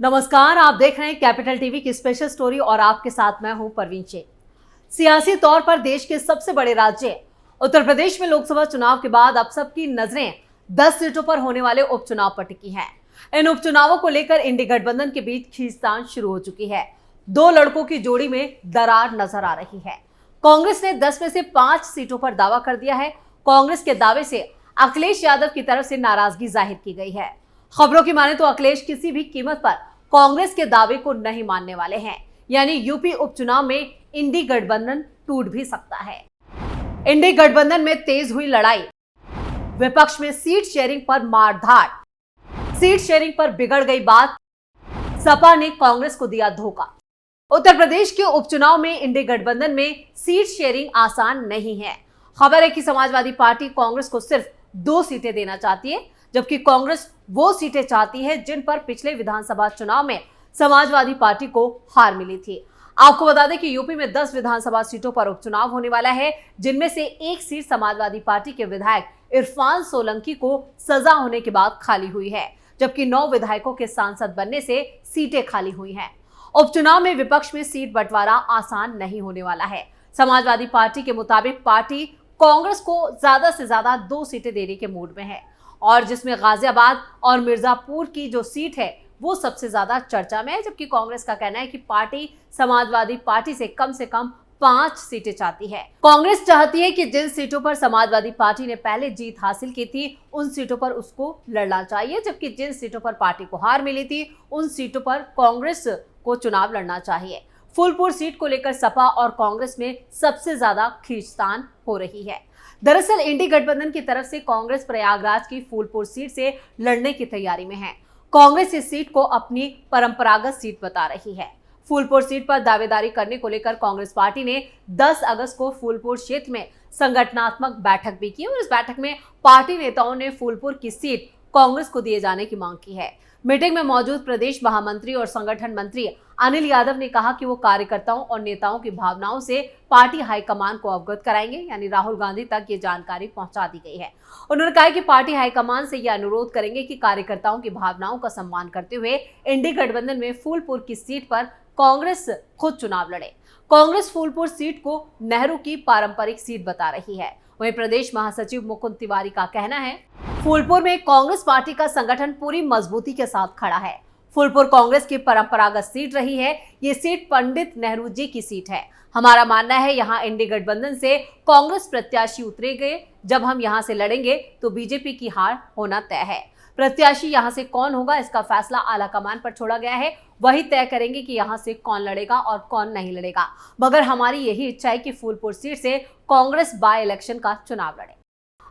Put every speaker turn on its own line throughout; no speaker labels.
नमस्कार, आप देख रहे हैं कैपिटल टीवी की स्पेशल स्टोरी और आपके साथ मैं हूं परवीन शेख। सियासी तौर पर देश के सबसे बड़े राज्य उत्तर प्रदेश में लोकसभा चुनाव के बाद अब सबकी नजरें 10 सीटों पर होने वाले उपचुनाव पर टिकी हैं। इन उपचुनावों को लेकर इंडी गठबंधन के बीच खींचतान शुरू हो चुकी है। दो लड़कों की जोड़ी में दरार नजर आ रही है। कांग्रेस ने 10 में से 5 सीटों पर दावा कर दिया है। कांग्रेस के दावे से अखिलेश यादव की तरफ से नाराजगी जाहिर की गई है। खबरों की माने तो अखिलेश किसी भी कीमत पर कांग्रेस के दावे को नहीं मानने वाले हैं, यानी यूपी उपचुनाव में इंडी गठबंधन टूट भी सकता है। इंडी गठबंधन में तेज हुई लड़ाई, विपक्ष में सीट शेयरिंग पर मारधाड़, सीट शेयरिंग पर बिगड़ गई बात, सपा ने कांग्रेस को दिया धोखा। उत्तर प्रदेश के उपचुनाव में इंडी गठबंधन में सीट शेयरिंग आसान नहीं है। खबर है कि समाजवादी पार्टी कांग्रेस को सिर्फ 2 सीटें देना चाहती है, जबकि कांग्रेस वो सीटें चाहती है जिन पर पिछले विधानसभा चुनाव में समाजवादी पार्टी को हार मिली थी। आपको बता दें कि यूपी में 10 विधानसभा सीटों पर उपचुनाव होने वाला है, जिनमें से एक सीट समाजवादी पार्टी के विधायक इरफान सोलंकी को सजा होने के बाद खाली हुई है, जबकि 9 विधायकों के सांसद बनने से सीटें खाली हुई हैं। उपचुनाव में विपक्ष में सीट बंटवारा आसान नहीं होने वाला है। समाजवादी पार्टी के मुताबिक पार्टी कांग्रेस को ज्यादा से ज्यादा 2 सीटें देने के मूड में है, और जिसमें गाजियाबाद और मिर्जापुर की जो सीट है वो सबसे ज्यादा चर्चा में है, जबकि कांग्रेस का कहना है कि पार्टी समाजवादी पार्टी से कम 5 सीटें चाहती है। कांग्रेस चाहती है कि जिन सीटों पर समाजवादी पार्टी ने पहले जीत हासिल की थी उन सीटों पर उसको लड़ना चाहिए, जबकि जिन सीटों पर पार्टी को हार मिली थी उन सीटों पर कांग्रेस को चुनाव लड़ना चाहिए। फूलपुर सीट को लेकर सपा और कांग्रेस में सबसे ज्यादा खींचतान हो रही है। दरअसल इंडी गठबंधन की तरफ से कांग्रेस प्रयागराज की फूलपुर सीट से लड़ने की तैयारी में है। कांग्रेस इस सीट को अपनी परंपरागत सीट बता रही है। फूलपुर सीट पर दावेदारी करने को लेकर कांग्रेस पार्टी ने 10 अगस्त को फूलपुर क्षेत्र में संगठनात्मक बैठक भी की और इस बैठक में पार्टी नेताओं ने फूलपुर की सीट कांग्रेस को दिए जाने की मांग की है। मीटिंग में मौजूद प्रदेश महामंत्री और संगठन मंत्री अनिल यादव ने कहा कि वो कार्यकर्ताओं और नेताओं की भावनाओं से पार्टी हाईकमान को अवगत कराएंगे, यानी राहुल गांधी तक ये जानकारी पहुंचा दी गई है। उन्होंने कहा कि पार्टी हाईकमान से यह अनुरोध करेंगे कि कार्यकर्ताओं की भावनाओं का सम्मान करते हुए इंडी गठबंधन में फूलपुर की सीट पर कांग्रेस खुद चुनाव लड़े। कांग्रेस फूलपुर सीट को नेहरू की पारंपरिक सीट बता रही है। वहीं प्रदेश महासचिव मुकुंद तिवारी का कहना है, फूलपुर में कांग्रेस पार्टी का संगठन पूरी मजबूती के साथ खड़ा है। फूलपुर कांग्रेस की परंपरागत सीट रही है। ये सीट पंडित नेहरू जी की सीट है। हमारा मानना है यहाँ इंडी गठबंधन से कांग्रेस प्रत्याशी उतरेंगे। जब हम यहाँ से लड़ेंगे तो बीजेपी की हार होना तय है। प्रत्याशी यहाँ से कौन होगा इसका फैसला आला कमान पर छोड़ा गया है। वही तय करेंगे कि यहाँ से कौन लड़ेगा और कौन नहीं लड़ेगा। मगर हमारी यही इच्छा है कि फूलपुर सीट से कांग्रेस बाय इलेक्शन का चुनाव लड़े।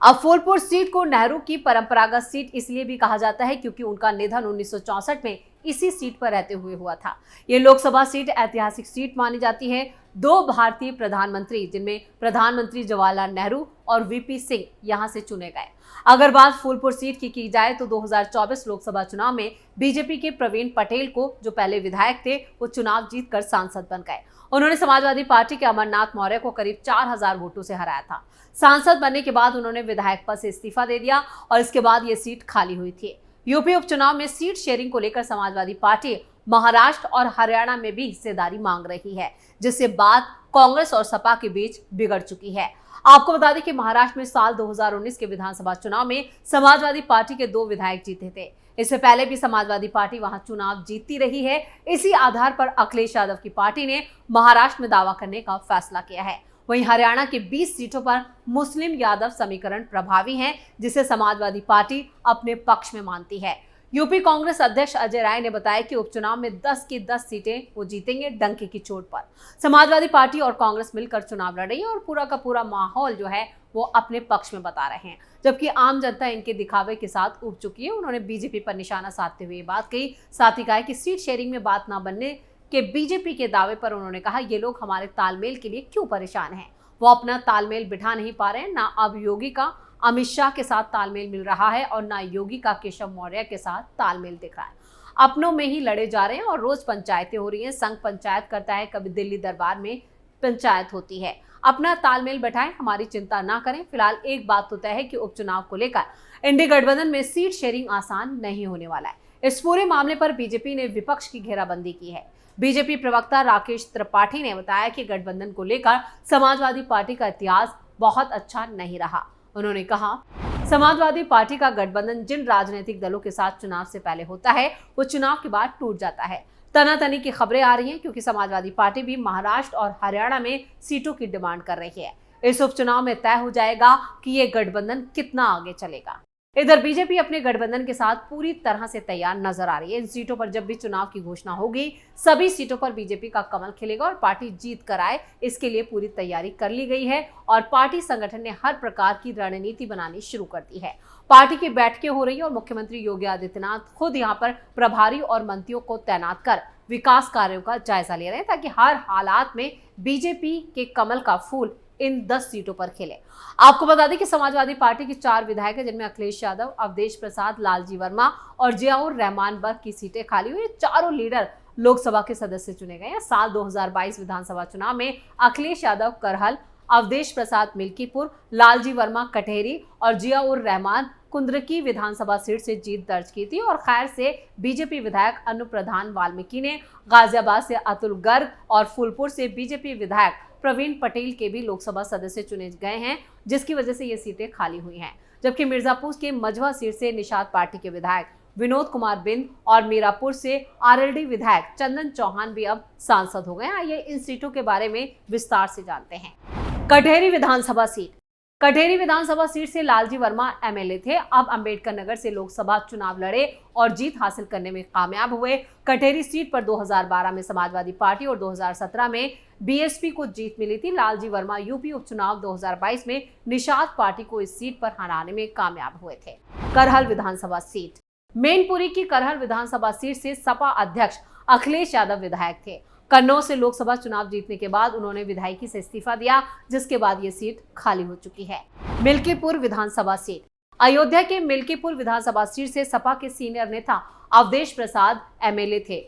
अब फूलपुर सीट को नेहरू की परंपरागत सीट इसलिए भी कहा जाता है क्योंकि उनका निधन 1964 में इसी सीट पर रहते हुए हुआ था। ये लोकसभा सीट ऐतिहासिक सीट मानी जाती है। 2 भारतीय प्रधानमंत्री, जिनमें प्रधानमंत्री जवाहरलाल नेहरू और वीपी सिंह यहां से चुने गए। अगर बात फूलपुर सीट की जाए तो 2024 लोकसभा चुनाव में बीजेपी के प्रवीण पटेल को, जो पहले विधायक थे, वो चुनाव जीतकर सांसद बन गए। उन्होंने समाजवादी पार्टी के अमरनाथ मौर्य को करीब 4000 वोटों से हराया था। सांसद बनने के बाद उन्होंने विधायक पद से इस्तीफा दे दिया और इसके बाद ये सीट खाली हुई थी। यूपी उपचुनाव में सीट शेयरिंग को लेकर समाजवादी पार्टी महाराष्ट्र और हरियाणा में भी हिस्सेदारी मांग रही है, जिससे बात कांग्रेस और सपा के बीच बिगड़ चुकी है। आपको बता दें कि महाराष्ट्र में साल 2019 के विधानसभा चुनाव में समाजवादी पार्टी के 2 विधायक जीते थे। इससे पहले भी समाजवादी पार्टी वहां चुनाव जीतती रही है। इसी आधार पर अखिलेश यादव की पार्टी ने महाराष्ट्र में दावा करने का फैसला किया है। वहीं हरियाणा के 20 सीटों पर मुस्लिम यादव समीकरण प्रभावी है, जिसे समाजवादी पार्टी अपने पक्ष में मानती है। यूपी कांग्रेस अध्यक्ष अजय राय ने बताया कि उपचुनाव में 10 की 10 सीटें वो जीतेंगे डंके की चोट पर। समाजवादी पार्टी और कांग्रेस मिलकर चुनाव लड़ रही है और पूरा का पूरा माहौल जो है वो अपने पक्ष में बता रहे हैं, जबकि आम जनता इनके दिखावे के साथ उब चुकी है। उन्होंने बीजेपी पर निशाना साधते हुए बात कही। साथ ही कहा कि सीट शेयरिंग में बात न बनने के बीजेपी के दावे पर उन्होंने कहा, ये लोग हमारे तालमेल के लिए क्यों परेशान हैं। वो अपना तालमेल बिठा नहीं पा रहे हैं। ना अब योगी का अमित शाह के साथ तालमेल मिल रहा है और ना योगी का केशव मौर्य के साथ तालमेल दिख रहा है। अपनों में ही लड़े जा रहे हैं और रोज पंचायतें हो रही हैं। संघ पंचायत करता है, कभी दिल्ली दरबार में पंचायत होती है। अपना तालमेल बैठाएं, हमारी चिंता ना करें। फिलहाल एक बात तो तय है कि उपचुनाव को लेकर इंडी गठबंधन में सीट शेयरिंग आसान नहीं होने वाला है। इस पूरे मामले पर बीजेपी ने विपक्ष की घेराबंदी की है। बीजेपी प्रवक्ता राकेश त्रिपाठी ने बताया कि गठबंधन को लेकर समाजवादी पार्टी का इतिहास बहुत अच्छा नहीं रहा। उन्होंने कहा, समाजवादी पार्टी का गठबंधन जिन राजनीतिक दलों के साथ चुनाव से पहले होता है वो चुनाव के बाद टूट जाता है। तनातनी की खबरें आ रही हैं क्योंकि समाजवादी पार्टी भी महाराष्ट्र और हरियाणा में सीटों की डिमांड कर रही है। इस उपचुनाव में तय हो जाएगा कि ये गठबंधन कितना आगे चलेगा। इधर बीजेपी अपने गठबंधन के साथ पूरी तरह से तैयार नजर आ रही है। इन सीटों पर जब भी चुनाव की घोषणा होगी, सभी सीटों पर बीजेपी का कमल खिलेगा और पार्टी जीत कर आए, इसके लिए पूरी तैयारी कर ली गई है और पार्टी संगठन ने हर प्रकार की रणनीति बनानी शुरू कर दी है। पार्टी की बैठकें हो रही है और मुख्यमंत्री योगी आदित्यनाथ खुद यहाँ पर प्रभारी और मंत्रियों को तैनात कर विकास कार्यों का जायजा ले रहे हैं ताकि हर हालात में बीजेपी के कमल का फूल इन 10 सीटों पर खेले। आपको बता दें कि समाजवादी पार्टी के 4 विधायक हैं, जिनमें अखिलेश यादव, अवधेश प्रसाद, लालजी वर्मा और जियाउर रहमान बर्ग की सीटें खाली हुई। चारों लीडर लोकसभा के सदस्य चुने गए हैं। साल 2022 विधानसभा चुनाव में अखिलेश यादव करहल, अवधेश प्रसाद मिल्कीपुर, लालजी वर्मा कटेहरी और जियाउर रहमान कुंद्रकी विधानसभा सीट से जीत दर्ज की थी और खैर से बीजेपी विधायक अनुप्रधान वाल्मीकि ने, गाजियाबाद से अतुल गर्ग और फूलपुर से बीजेपी विधायक प्रवीण पटेल के भी लोकसभा सदस्य चुने गए हैं, जिसकी वजह से ये सीटें खाली हुई हैं। जबकि मिर्जापुर के मझवा सीट से निषाद पार्टी के विधायक विनोद कुमार बिंद और मीरापुर से आरएलडी विधायक चंदन चौहान भी अब सांसद हो गए हैं। आइए इन सीटों के बारे में विस्तार से जानते हैं। कटेहरी विधानसभा सीट। कटेहरी विधानसभा सीट से लालजी वर्मा एमएलए थे, अब अंबेडकर नगर से लोकसभा चुनाव लड़े और जीत हासिल करने में कामयाब हुए। कटेहरी सीट पर 2012 में समाजवादी पार्टी और 2017 में बीएसपी को जीत मिली थी। लालजी वर्मा यूपी उपचुनाव 2022 में निषाद पार्टी को इस सीट पर हराने में कामयाब हुए थे। करहल विधानसभा सीट। मैनपुरी की करहल विधानसभा सीट से सपा अध्यक्ष अखिलेश यादव विधायक थे। कन्नौज से लोकसभा चुनाव जीतने के बाद उन्होंने विधायकी से इस्तीफा दिया, जिसके बाद ये सीट खाली हो चुकी है। मिल्कीपुर विधानसभा सीट। अयोध्या के मिल्कीपुर विधानसभा सीट से सपा के सीनियर नेता अवधेश प्रसाद एमएलए थे।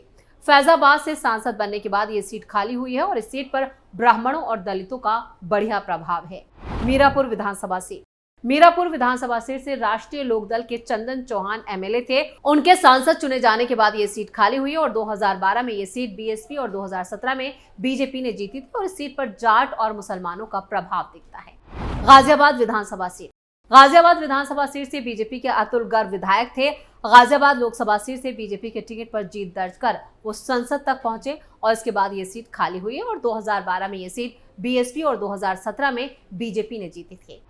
फैजाबाद से सांसद बनने के बाद ये सीट खाली हुई है और इस सीट पर ब्राह्मणों और दलितों का बढ़िया प्रभाव है। मीरापुर विधानसभा सीट। मीरापुर विधानसभा सीट से राष्ट्रीय लोकदल के चंदन चौहान एमएलए थे। उनके सांसद चुने जाने के बाद ये सीट खाली हुई और 2012 में ये सीट बीएसपी और 2017 में बीजेपी ने जीती थी और इस सीट पर जाट और मुसलमानों का प्रभाव दिखता है। गाजियाबाद विधानसभा सीट। गाजियाबाद विधानसभा सीट से बीजेपी के अतुल गर्ग विधायक थे। गाजियाबाद लोकसभा सीट से बीजेपी के टिकट पर जीत दर्ज कर वो संसद तक पहुंचे और इसके बाद ये सीट खाली हुई है और 2012 में ये सीट बीएसपी और 2017 में बीजेपी ने जीती थी।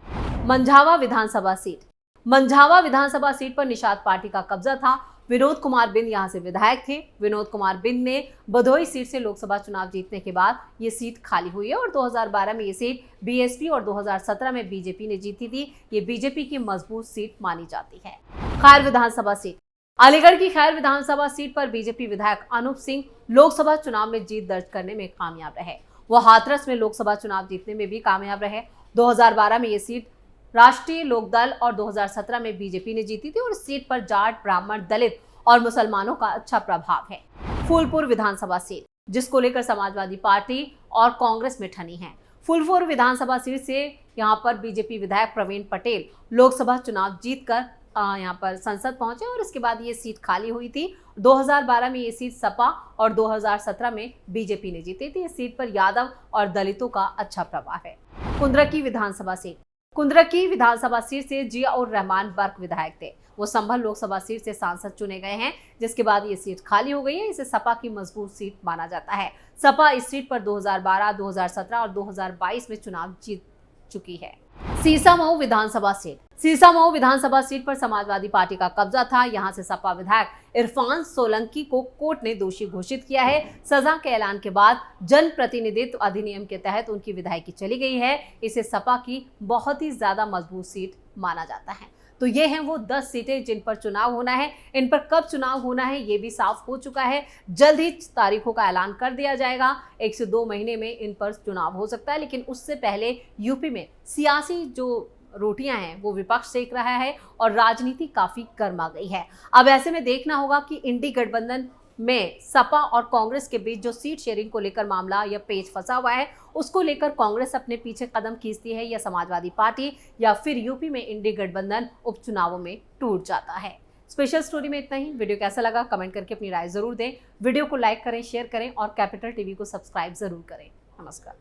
मंझावा विधानसभा सीट। मंझावा विधानसभा सीट पर निषाद पार्टी का कब्जा था। विनोद कुमार बिंद यहां से विधायक थे। विनोद कुमार बिंद ने भदोही सीट से लोकसभा चुनाव जीतने के बाद ये सीट खाली हुई है और 2012 में ये सीट बीएसपी और 2017 में बीजेपी ने जीती थी। ये बीजेपी की मजबूत सीट मानी जाती है। खैर विधानसभा सीट। अलीगढ़ की खैर विधानसभा सीट पर बीजेपी विधायक अनूप सिंह लोकसभा चुनाव में जीत दर्ज करने में कामयाब रहे। वो हाथरस में लोकसभा चुनाव जीतने में भी कामयाब रहे। 2012 में ये सीट राष्ट्रीय लोकदल और 2017 में बीजेपी ने जीती थी और इस सीट पर जाट, ब्राह्मण, दलित और मुसलमानों का अच्छा प्रभाव है। फूलपुर विधानसभा सीट, जिसको लेकर समाजवादी पार्टी और कांग्रेस में ठनी है। फूलपुर विधानसभा सीट से यहां पर बीजेपी विधायक प्रवीण पटेल लोकसभा चुनाव जीतकर यहां पर संसद पहुंचे और इसके बाद ये सीट खाली हुई थी। 2012 में ये सीट सपा और 2017 में बीजेपी ने जीती थी। इस सीट पर यादव और दलितों का अच्छा प्रभाव है। कुंद्रकी विधानसभा सीट। कुंद्रकी विधानसभा सीट से जियाउर रहमान बर्ग विधायक थे। वो संभल लोकसभा सीट से सांसद चुने गए हैं, जिसके बाद ये सीट खाली हो गई है। इसे सपा की मजबूत सीट माना जाता है। सपा इस सीट पर 2012, 2017 और 2022 में चुनाव जीत चुकी है। सीसामऊ विधानसभा सीट। सीसामऊ विधानसभा सीट पर समाजवादी पार्टी का कब्जा था। यहां से सपा विधायक इरफान सोलंकी को कोर्ट ने दोषी घोषित किया है। सजा के ऐलान के बाद जन प्रतिनिधित्व अधिनियम के तहत उनकी विधायकी चली गई है। इसे सपा की बहुत ही ज्यादा मजबूत सीट माना जाता है। तो ये हैं वो 10 सीटें जिन पर चुनाव होना है। इन पर कब चुनाव होना है ये भी साफ हो चुका है। जल्द ही तारीखों का ऐलान कर दिया जाएगा। 1 से 2 महीने में इन पर चुनाव हो सकता है, लेकिन उससे पहले यूपी में सियासी जो रोटियां हैं वो विपक्ष सेक रहा है और राजनीति काफी गर्मा गई है। अब ऐसे में देखना होगा कि इंडी गठबंधन में सपा और कांग्रेस के बीच जो सीट शेयरिंग को लेकर मामला या पेच फंसा हुआ है, उसको लेकर कांग्रेस अपने पीछे कदम खींचती है या समाजवादी पार्टी, या फिर यूपी में इंडी गठबंधन उपचुनावों में टूट जाता है। स्पेशल स्टोरी में इतना ही। वीडियो कैसा लगा कमेंट करके अपनी राय जरूर दें। वीडियो को लाइक करें, शेयर करें और कैपिटल टीवी को सब्सक्राइब जरूर करें। नमस्कार।